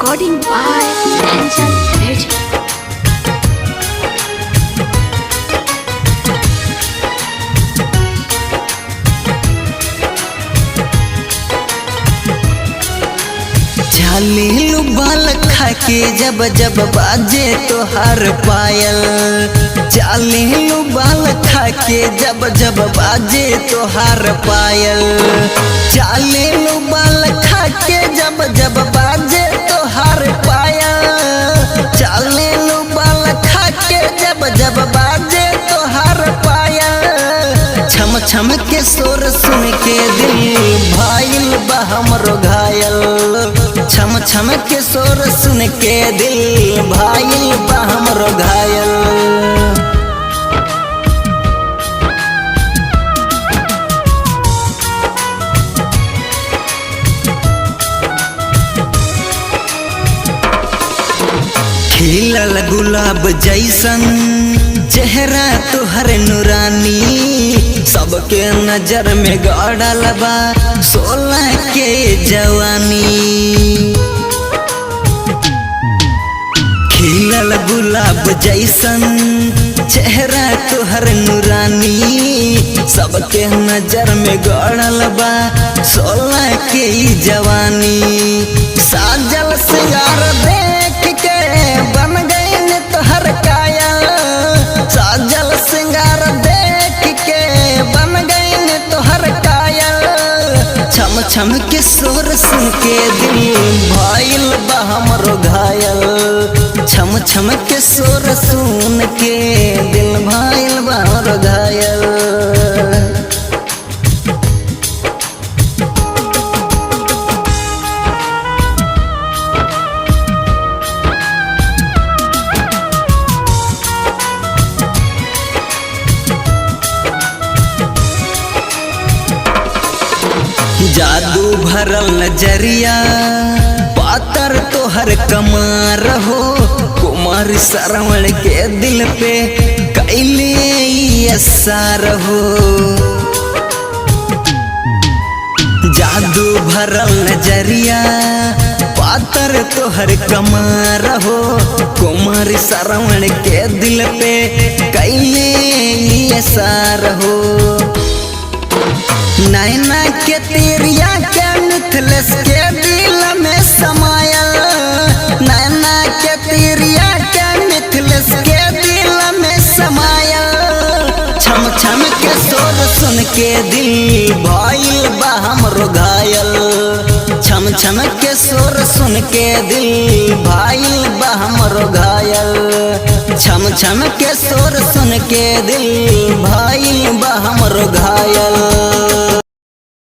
Recording by Angel Energy. झालीलू बाल खाके जब जब बाजे तोहार पायल। झालीलू बाल खाके जब जब बाजे तोहार पायल। झालीलू बाल खाके जब जब बाजे तोहार पायल। झालीलू बाल खाके जब जब बाजे तोहार पायल। छम छम के शोर सुन के दिल भाईल बा हमरो घायल। छम छम के शोर सुन के दिल भाईल बा हमरो घायल। खिलल गुलाब जैसन चेहरा तोहर नूरानी। सबके नजर में गड़ल बा 16 के जवानी। खिलल गुलाब जैसन चेहरा तोहर नूरानी। सबके नजर में गड़ल बा 16 के जवानी। साजल सिंगार देख के बन गई तोहर कायल। साजल सिंगार देख के बन गई तोहर कायल। छम छम के शोर सुन के दिल भाईल बा हमरो घायल। छम छम के शोर सुन के दिल भाईल बा हमरो घायल। जादू भरल नजरिया पातर तोहर कमार हो। कुमार श्रवण के दिल पे कैले असर हो। जादू भरल नजरिया पातर तोहर कमार हो। कुमार श्रवण के दिल पे कैले असर हो। नैना के तीरिया के मिथलेस के दिल में समायल। नैना के तीरिया के मिथलेस के दिल में समायल। छम छम के शोर सुन के दिल भाईल बा हमरो घायल। छम छम के शोर सुन के दिल भाईल बा हमरो घायल। छम छम के शोर सुन के दिल भाईल बा हमरो घायल।